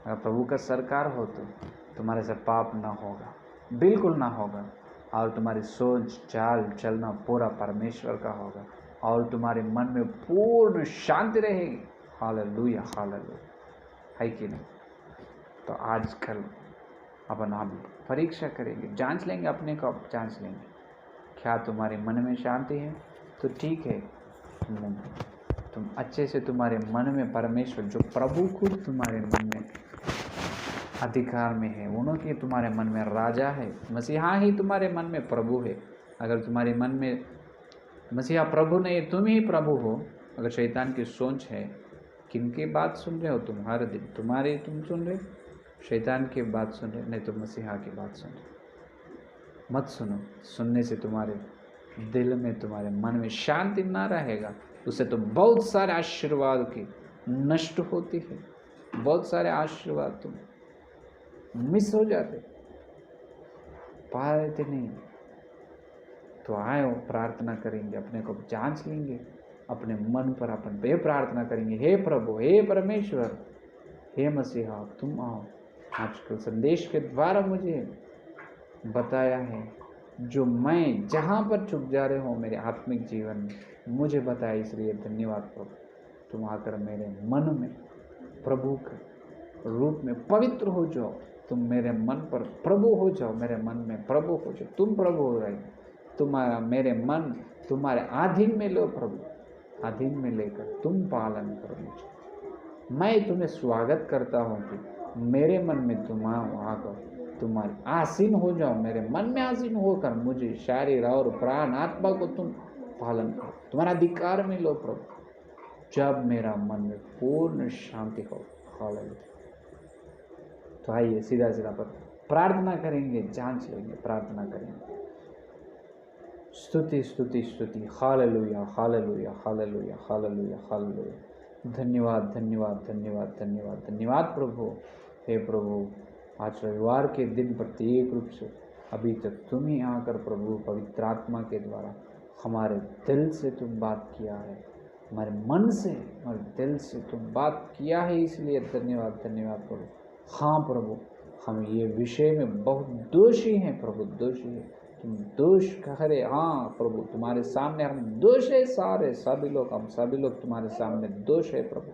अगर प्रभु का सरकार हो तो तुम्हारे से पाप ना होगा, बिल्कुल ना होगा, और तुम्हारी सोच चाल चलना पूरा परमेश्वर का होगा, और तुम्हारे मन में पूर्ण शांति रहेगी। हालेलुया, हालेलुया, है कि नहीं? तो आजकल अपन हम परीक्षा करेंगे, जांच लेंगे, अपने को जांच लेंगे। क्या तुम्हारे मन में शांति है? तो ठीक है, तुम अच्छे से तुम्हारे मन में परमेश्वर जो प्रभु खुद तुम्हारे मन में अधिकार में है, उन्होंने तुम्हारे मन में राजा है, मसीहा ही तुम्हारे मन में प्रभु है। अगर तुम्हारे मन में मसीहा प्रभु नहीं, तुम ही प्रभु हो। अगर शैतान की सोच है, किनकी बात सुन रहे हो तुम? हर दिन तुम सुन रहे, शैतान की बात सुन रहे, नहीं तो मसीहा की बात सुन रहे। मत सुनो। सुनने से तुम्हारे दिल में, तुम्हारे मन में शांति ना रहेगा। उससे तो बहुत सारे आशीर्वाद की नष्ट होती है। बहुत सारे आशीर्वाद तुम मिस हो जाते, पा लेते नहीं। तो आए प्रार्थना करेंगे, अपने को जांच लेंगे, अपने मन पर अपन बे प्रार्थना करेंगे, हे प्रभु, हे परमेश्वर, हे मसीहा, तुम आओ। आजकल संदेश के द्वारा मुझे बताया है, जो मैं जहाँ पर चुक जा रहे हो मेरे आत्मिक जीवन में, मुझे बताया, इसलिए धन्यवाद प्रभु। तुम आकर मेरे मन में प्रभु के रूप में पवित्र हो जाओ। तुम मेरे मन पर प्रभु हो जाओ, मेरे मन में प्रभु हो जाओ। तुम प्रभु हो रहे, तुम्हारा मेरे मन तुम्हारे अधीन में लो प्रभु, अधीन में लेकर तुम पालन करो मुझे। मैं तुम्हें स्वागत करता हूँ कि मेरे मन में तुम आकर तुम्हारे आसीन हो जाओ, मेरे मन में आसीन होकर मुझे शरीर और प्राण आत्मा को तुम पालन करो, तुम्हारा अधिकार में लो प्रभु। जब मेरा मन में पूर्ण शांति हो। हालेलुया। तो आइए सीधा सीधा पर प्रार्थना करेंगे, जांच लेंगे, प्रार्थना करेंगे। स्तुति स्तुति स्तुति। Hallelujah hallelujah hallelujah hallelujah hallelujah. धन्यवाद धन्यवाद धन्यवाद धन्यवाद धन्यवाद प्रभु। हे प्रभु, आज रविवार के दिन प्रत्येक रूप से अभी तक तुम ही आकर प्रभु पवित्र आत्मा के द्वारा हमारे दिल से तुम बात किया है, हमारे मन से, हमारे दिल से तुम बात किया है, इसलिए धन्यवाद धन्यवाद प्रभु। हाँ प्रभु, हम ये विषय में बहुत दोषी हैं प्रभु, दोषी हैं। तुम दोष करे, हाँ प्रभु, तुम्हारे सामने हम दोष है, सारे सभी लोग, हम सभी लोग तुम्हारे सामने दोष है प्रभु।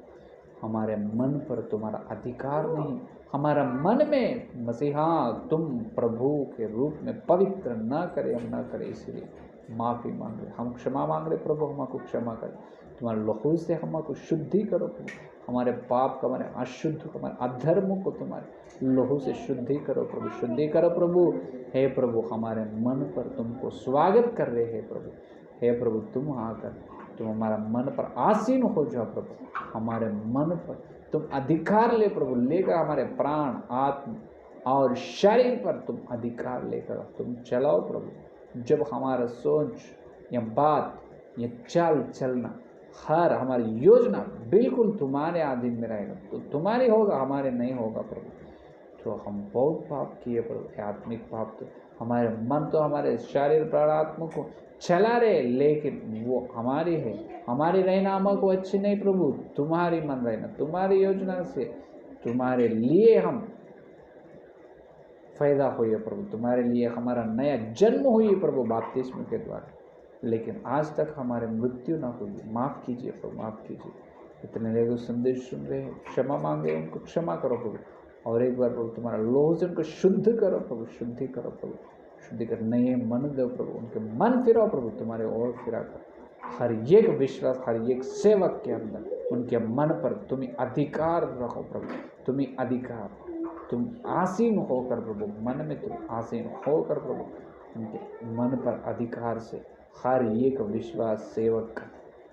हमारे मन पर तुम्हारा अधिकार नहीं, हमारा मन में मसीहा तुम प्रभु के रूप में पवित्र न करे, हम न करे, इसलिए माफ़ी मांग रहे, हम क्षमा मांग रहे प्रभु, हमको क्षमा करें। तुम्हारे लहू से हमको शुद्धि करो प्रभु, हमारे पाप को, हमारे अशुद्ध को, हमारे अधर्म को तुम्हारे लहू से शुद्धि करो प्रभु, शुद्धि करो प्रभु। हे प्रभु, हमारे मन पर तुमको स्वागत कर रहे हैं प्रभु। हे प्रभु, तुम आकर तुम हमारा मन पर आसीन हो जाओ प्रभु, हमारे मन पर तुम अधिकार ले प्रभु, लेकर हमारे प्राण आत्मा और शरीर पर तुम अधिकार लेकर तुम चलाओ प्रभु। जब हमारा सोच या बात या चाल चलना, हर हमारी योजना बिल्कुल तुम्हारे अधीन में रहेगा, तो तुम्हारी होगा, हमारे नहीं होगा प्रभु। तो हम बहुत पाप किए प्रभु, आत्मिक पाप, तो हमारे मन तो हमारे शरीर प्राण आत्मा को चला रहे, लेकिन वो हमारी है, हमारी रहना हमको अच्छी नहीं प्रभु। तुम्हारी मन रहना, तुम्हारी योजना से तुम्हारे लिए हम फायदा हुई प्रभु, तुम्हारे लिए हमारा नया जन्म हुई प्रभु बपतिस्म के द्वारा, लेकिन आज तक हमारे मृत्यु ना हुई। माफ़ कीजिए प्रभु, माफ़ कीजिए। इतने लोग संदेश सुन रहे हैं, क्षमा मांगे, उनको क्षमा करो प्रभु। और एक बार प्रभु तुम्हारा लोह से उनको शुद्ध करो प्रभु, शुद्धि करो प्रभु, शुद्धि कर नए मन दो प्रभु, उनके मन फिराओ प्रभु, तुम्हारे ओर फिरा कर हर एक विश्वास, हर एक सेवक के अंदर उनके मन पर तुम अधिकार रखो प्रभु, तुम अधिकार, तुम आसीन होकर प्रभु, मन में तुम आसीन होकर प्रभु उनके मन पर अधिकार से हर एक विश्वास सेवक का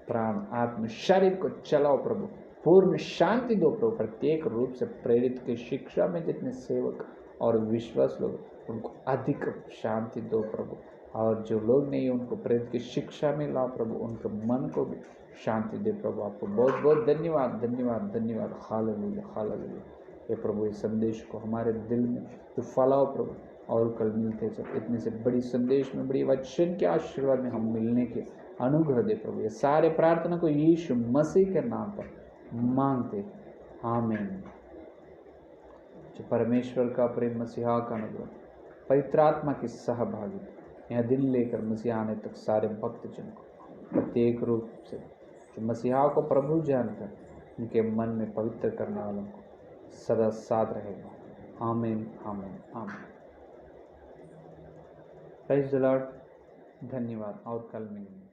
प्राण आत्म शरीर को चलाओ प्रभु, पूर्ण शांति दो प्रभु। प्रत्येक रूप से प्रेरित की शिक्षा में जितने सेवक और विश्वास लोग, उनको अधिक शांति दो प्रभु, और जो लोग नहीं उनको प्रेरित की शिक्षा में लाओ प्रभु, उनके मन को भी शांति दे प्रभु। आपको बहुत बहुत धन्यवाद धन्यवाद धन्यवाद। Hallelujah hallelujah. ये प्रभु इस संदेश को हमारे दिल में तो फैलाओ प्रभु, और कल मिलते जब इतने से बड़ी संदेश में, बड़ी वचन के आशीर्वाद में हम मिलने के अनुग्रह दे प्रभु। ये सारे प्रार्थना को यीशु मसीह के नाम पर मांगते, आमीन। जो परमेश्वर का प्रेम, मसीहा का अनुग्रह, पवित्र आत्मा की सहभागिता यह दिन लेकर मसीहा आने तक सारे भक्तजन को प्रत्येक रूप से जो मसीहा को प्रभु जानकर उनके मन में पवित्र करने वालों को सदा साथ रहेगा। आमीन आमीन आमीन। Praise the Lord. धन्यवाद, और कल मिलेंगे।